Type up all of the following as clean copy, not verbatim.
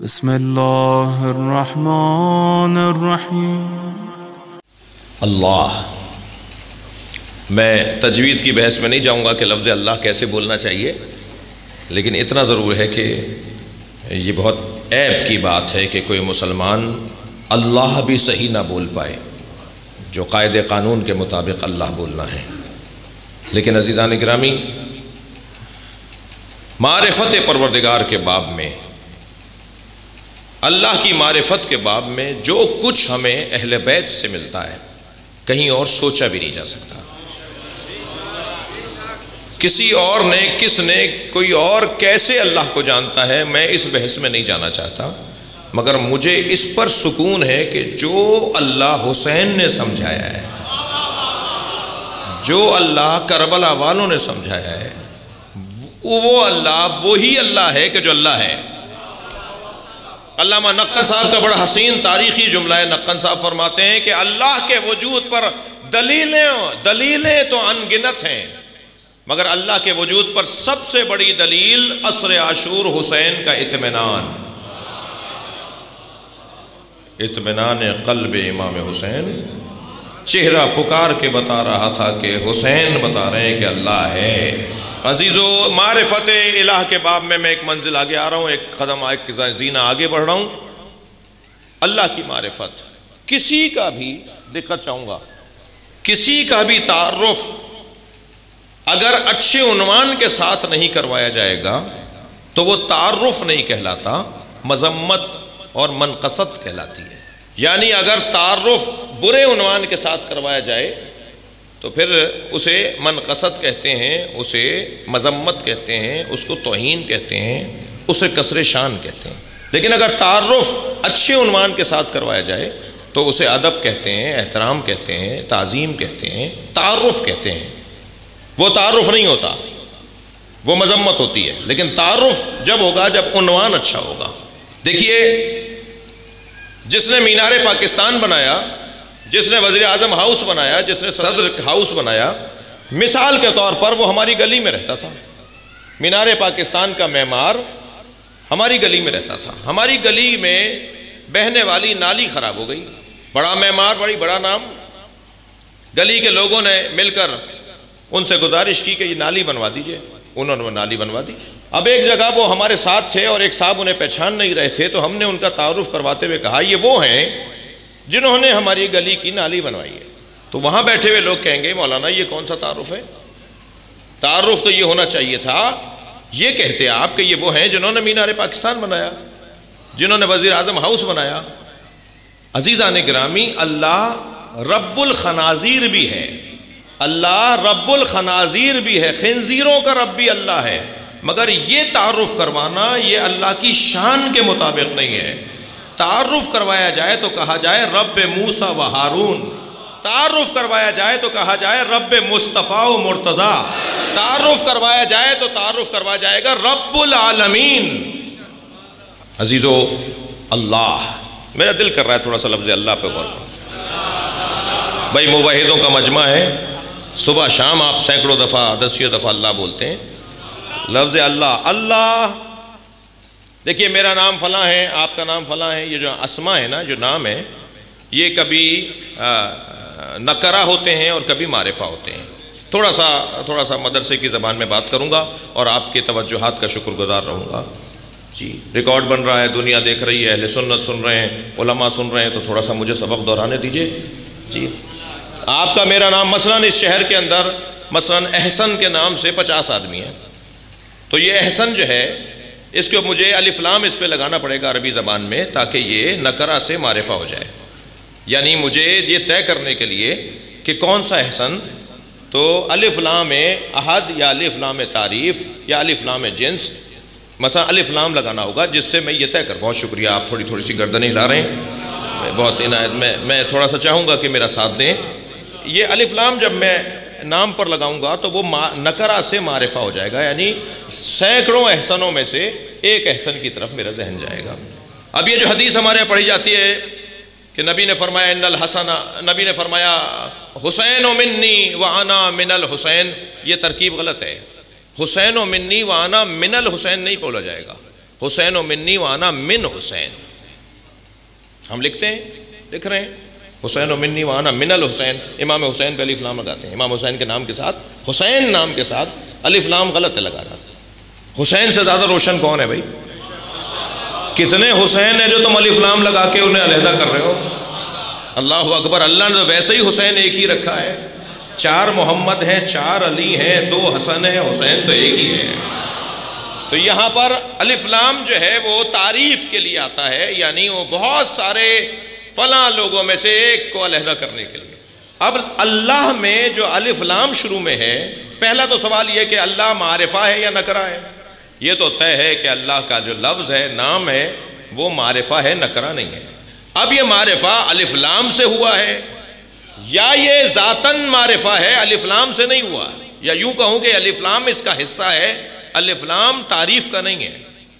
بسم اللہ الرحمن الرحیم۔ اللہ، میں تجوید کی بحث میں نہیں جاؤں گا کہ لفظ اللہ کیسے بولنا چاہیے، لیکن اتنا ضرور ہے کہ یہ بہت عیب کی بات ہے کہ کوئی مسلمان اللہ بھی صحیح نہ بول پائے، جو قاعدے قانون کے مطابق اللہ بولنا ہے۔ لیکن عزیزان گرامی، معرفت پروردگار کے باب میں، اللہ کی معرفت کے باب میں جو کچھ ہمیں اہل بیت سے ملتا ہے کہیں اور سوچا بھی نہیں جا سکتا۔ کسی اور نے، کس نے، کوئی اور کیسے اللہ کو جانتا ہے، میں اس بحث میں نہیں جانا چاہتا، مگر مجھے اس پر سکون ہے کہ جو اللہ حسین نے سمجھایا ہے، جو اللہ کربلا والوں نے سمجھایا ہے، وہ اللہ وہی اللہ ہے کہ جو اللہ ہے۔ علامہ نقن صاحب کا بڑا حسین تاریخی جملہ ہے۔ نقن صاحب فرماتے ہیں کہ اللہ کے وجود پر دلیلیں تو ان گنت ہیں، مگر اللہ کے وجود پر سب سے بڑی دلیل عصر عاشور حسین کا اطمینان قلب امام حسین۔ چہرہ پکار کے بتا رہا تھا کہ حسین بتا رہے ہیں کہ اللہ ہے۔ عزیزو، معرفت الہ کے باب میں ایک منزل آگے آ رہا ہوں، ایک قدم ایک زینہ آگے بڑھ رہا ہوں۔ اللہ کی معرفت، کسی کا بھی، دقت چاہوں گا، کسی کا بھی تعارف اگر اچھے عنوان کے ساتھ نہیں کروایا جائے گا تو وہ تعارف نہیں کہلاتا، مذمت اور منقصت کہلاتی ہے۔ یعنی اگر تعارف برے عنوان کے ساتھ کروایا جائے تو پھر اسے منقصت کہتے ہیں، اسے مذمت کہتے ہیں، اس کو توہین کہتے ہیں، اسے کسر شان کہتے ہیں۔ لیکن اگر تعارف اچھے عنوان کے ساتھ کروایا جائے تو اسے ادب کہتے ہیں، احترام کہتے ہیں، تعظیم کہتے ہیں، تعارف کہتے ہیں۔ وہ تعارف نہیں ہوتا، وہ مذمت ہوتی ہے۔ لیکن تعارف جب ہوگا جب عنوان اچھا ہوگا۔ دیکھیے، جس نے مینار پاکستان بنایا، جس نے وزیر اعظم ہاؤس بنایا، جس نے صدر ہاؤس بنایا، مثال کے طور پر وہ ہماری گلی میں رہتا تھا۔ مینار پاکستان کا معمار ہماری گلی میں رہتا تھا۔ ہماری گلی میں بہنے والی نالی خراب ہو گئی، بڑا معمار، بڑا نام، گلی کے لوگوں نے مل کر ان سے گزارش کی کہ یہ نالی بنوا دیجئے۔ انہوں نے وہ نالی بنوا دی۔ اب ایک جگہ وہ ہمارے ساتھ تھے اور ایک صاحب انہیں پہچان نہیں رہے تھے، تو ہم نے ان کا تعارف کرواتے ہوئے کہا یہ وہ ہیں جنہوں نے ہماری گلی کی نالی بنوائی ہے۔ تو وہاں بیٹھے ہوئے لوگ کہیں گے مولانا یہ کون سا تعارف ہے؟ تعارف تو یہ ہونا چاہیے تھا، یہ کہتے آپ کہ یہ وہ ہیں جنہوں نے مینار پاکستان بنایا، جنہوں نے وزیر اعظم ہاؤس بنایا۔ عزیزان گرامی، اللہ رب الخنازیر بھی ہے، اللہ رب الخنازیر بھی ہے، خنزیروں کا رب بھی اللہ ہے، مگر یہ تعارف کروانا یہ اللہ کی شان کے مطابق نہیں ہے۔ تعارف کروایا جائے تو کہا جائے رب موسیٰ و ہارون، تعارف کروایا جائے تو کہا جائے رب مصطفیٰ و مرتضیٰ، تعارف کروایا جائے تو تعارف کروایا جائے گا رب العالمین۔ عزیزو، اللہ، میرا دل کر رہا ہے تھوڑا سا لفظ اللہ پہ غور کریں۔ بھائی موحدوں کا مجمع ہے، صبح شام آپ سینکڑوں دفعہ، دسیوں دفعہ اللہ بولتے ہیں۔ لفظ اللہ، اللہ، دیکھیے میرا نام فلاں ہے، آپ کا نام فلاں ہے، یہ جو اسما ہے نا، جو نام ہے، یہ کبھی نکرہ ہوتے ہیں اور کبھی معرفہ ہوتے ہیں۔ تھوڑا سا مدرسے کی زبان میں بات کروں گا اور آپ کی توجہات کا شکر گزار رہوں گا۔ جی، ریکارڈ بن رہا ہے، دنیا دیکھ رہی ہے، اہل سنت سن رہے ہیں، علماء سن رہے ہیں، تو تھوڑا سا مجھے سبق دہرانے دیجئے۔ جی، آپ کا میرا نام مثلاً اس شہر کے اندر مثلاً احسن کے نام سے 50 آدمی ہیں، تو یہ احسن جو ہے اس کو مجھے الف لام اس پہ لگانا پڑے گا عربی زبان میں، تاکہ یہ نکرہ سے معرفہ ہو جائے۔ یعنی مجھے یہ طے کرنے کے لیے کہ کون سا احسن، تو الف لام احد یا الف لام تعریف یا الف لام جنس، مثلا الف لام لگانا ہوگا، جس سے میں یہ طے کر۔ بہت شکریہ، آپ تھوڑی سی گردنیں ہلا رہے ہیں، بہت عنایت، میں تھوڑا سا چاہوں گا کہ میرا ساتھ دیں۔ یہ الف لام جب میں نام پر لگاؤں گا تو وہ نکرہ سے معرفہ ہو جائے گا، یعنی سینکڑوں احسنوں میں سے ایک احسن کی طرف میرا ذہن جائے گا۔ اب یہ جو حدیث ہمارے یہاں پڑھی جاتی ہے کہ نبی نے فرمایا ان الحسن، نبی نے فرمایا حسین منی وانا من الحسین، یہ ترکیب غلط ہے۔ حسین منی وانا من الحسین نہیں بولا جائے گا، حسین و منی وانا من حسین، ہم لکھتے ہیں، لکھ رہے ہیں حسین و منی وانا من الحسین، امام حسین پہ الف لام لگاتے ہیں، امام حسین کے نام کے ساتھ حسین نام کے ساتھ الف لام غلط ہے لگانا۔ حسین سے زیادہ روشن کون ہے بھائی؟ کتنے حسین ہیں جو تم الف لام لگا کے انہیں علیحدہ کر رہے ہو؟ اللہ اکبر، اللہ نے ویسے ہی حسین ایک ہی رکھا ہے، 4 محمد ہیں، 4 علی ہیں، 2 حسن ہیں، حسین تو ایک ہی ہے۔ تو یہاں پر الف لام جو ہے وہ تعریف کے لیے آتا ہے، یعنی وہ بہت سارے فلاں لوگوں میں سے ایک کو علیحدہ کرنے کے لیے۔ اب اللہ میں جو الف لام شروع میں ہے، پہلا تو سوال یہ کہ اللہ معرفہ ہے یا نکرہ ہے؟ یہ تو طے ہے کہ اللہ کا جو لفظ ہے، نام ہے، وہ معرفہ ہے، نکرہ نہیں ہے۔ اب یہ معرفہ الف لام سے ہوا ہے یا یہ ذاتاً معرفہ ہے، الف لام سے نہیں ہوا، یا یوں کہوں کہ الف لام اس کا حصہ ہے، الف لام تعریف کا نہیں ہے،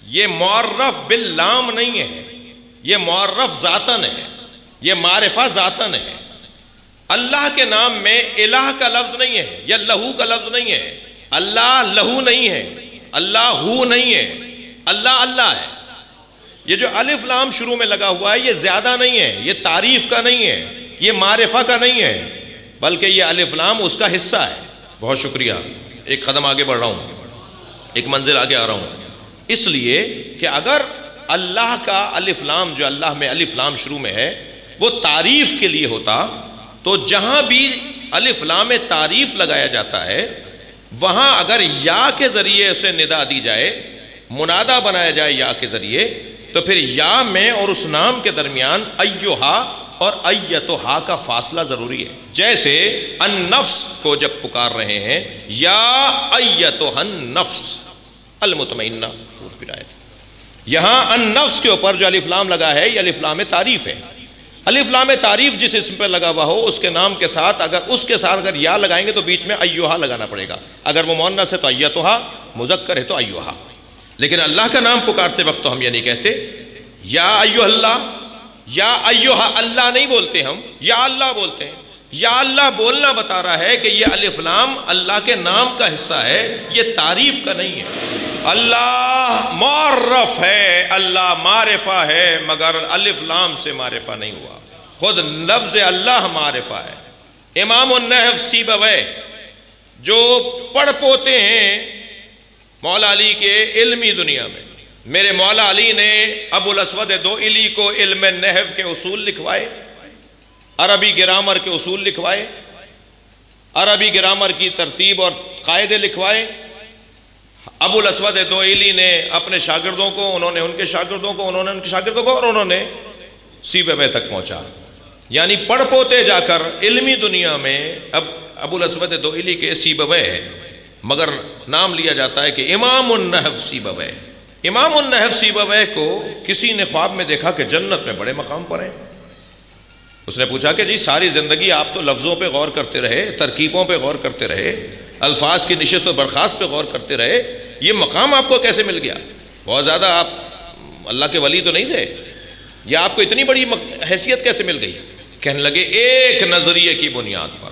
یہ معرف باللام نہیں ہے، یہ معرف ذاتاً ہے، یہ معرفہ ذاتاً ہے۔ اللہ کے نام میں الہ کا لفظ نہیں ہے یا لہو کا لفظ نہیں ہے، اللہ لہو نہیں ہے، اللہ ہو نہیں ہے، اللہ اللہ ہے۔ یہ جو الف لام شروع میں لگا ہوا ہے یہ زیادہ نہیں ہے، یہ تعریف کا نہیں ہے، یہ معرفہ کا نہیں ہے، بلکہ یہ الف لام اس کا حصہ ہے۔ بہت شکریہ، ایک قدم آگے بڑھ رہا ہوں، ایک منزل آگے آ رہا ہوں، اس لیے کہ اگر اللہ کا الف لام جو اللہ میں الف لام شروع میں ہے وہ تعریف کے لیے ہوتا تو جہاں بھی الف لام تعریف لگایا جاتا ہے وہاں اگر یا کے ذریعے اسے ندا دی جائے، منادہ بنایا جائے یا کے ذریعے، تو پھر یا میں اور اس نام کے درمیان ایہا اور ایتہا کا فاصلہ ضروری ہے۔ جیسے النفس کو جب پکار رہے ہیں یا ایتہا النفس المطمئنہ، یہاں النفس کے اوپر جو الف لام لگا ہے یہ الف لام تعریف ہے۔ الف لام تعریف جس اسم پہ لگا ہوا ہو اس کے نام کے ساتھ اگر یا لگائیں گے تو بیچ میں ایہا لگانا پڑے گا، اگر وہ مؤنث ہے تو ایتہا، مذکر ہے تو ایہا۔ لیکن اللہ کا نام پکارتے وقت تو ہم یہ نہیں کہتے یا ایہا اللہ، یا ایہا اللہ نہیں بولتے، ہم یا اللہ بولتے ہیں۔ یا اللہ بولنا بتا رہا ہے کہ یہ الف لام اللہ کے نام کا حصہ ہے، یہ تعریف کا نہیں ہے۔ اللہ معرف ہے، اللہ معرفہ ہے، مگر الف لام سے معرفہ نہیں ہوا، خود لفظ اللہ معرفہ ہے۔ امام النحو سیبویہ جو پڑھ پوتے ہیں مولا علی کے علمی دنیا میں، میرے مولا علی نے ابو الاسود دوئلی کو علم نحو کے اصول لکھوائے، عربی گرامر کے اصول لکھوائے، عربی گرامر کی ترتیب اور قاعدے لکھوائے۔ ابو الاسود دوئلی نے اپنے شاگردوں کو، انہوں نے ان کے شاگردوں کو، انہوں نے ان کے شاگردوں کو، اور انہوں نے سیبویہ تک پہنچا، یعنی پڑھ پوتے جا کر علمی دنیا میں اب ابو الاسود دوئلی کے سیبویہ ہے، مگر نام لیا جاتا ہے کہ امام النحو سیبویہ۔ امام النحو سیبویہ کو کسی نے خواب میں دیکھا کہ جنت میں بڑے مقام پر ہیں۔ اس نے پوچھا کہ جی ساری زندگی آپ تو لفظوں پہ غور کرتے رہے، ترکیبوں پہ غور کرتے رہے، الفاظ کی نشست و برخاست پہ غور کرتے رہے، یہ مقام آپ کو کیسے مل گیا؟ بہت زیادہ آپ اللہ کے ولی تو نہیں تھے، یا آپ کو اتنی بڑی حیثیت کیسے مل گئی؟ کہنے لگے ایک نظریے کی بنیاد پر،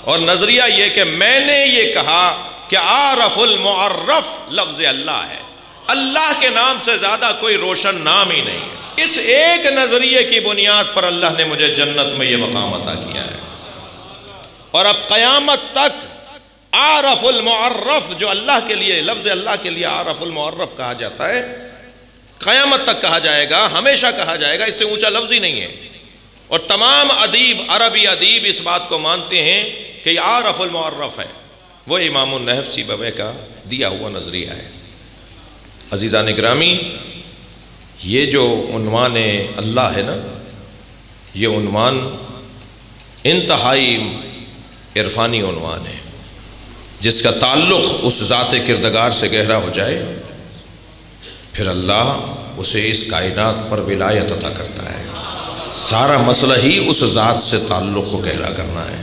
اور نظریہ یہ کہ میں نے یہ کہا کہ عارف المعرف لفظ اللہ ہے، اللہ کے نام سے زیادہ کوئی روشن نام ہی نہیں ہے۔ اس ایک نظریے کی بنیاد پر اللہ نے مجھے جنت میں یہ مقام عطا کیا ہے، اور اب قیامت تک عارف المعرف جو اللہ کے لیے، لفظ اللہ کے لیے عارف المعرف کہا جاتا ہے، قیامت تک کہا جائے گا، ہمیشہ کہا جائے گا، اس سے اونچا لفظ ہی نہیں ہے۔ اور تمام ادیب، عربی ادیب اس بات کو مانتے ہیں کہ یہ عارف المعرف ہے، وہ امام النحو سیبویہ کا دیا ہوا نظریہ ہے۔ عزیزان گرامی، یہ جو عنوان اللہ ہے نا، یہ عنوان انتہائی عرفانی عنوان ہے، جس کا تعلق اس ذات کردگار سے گہرا ہو جائے پھر اللہ اسے اس کائنات پر ولایت عطا کرتا ہے۔ سارا مسئلہ ہی اس ذات سے تعلق کو گہرا کرنا ہے۔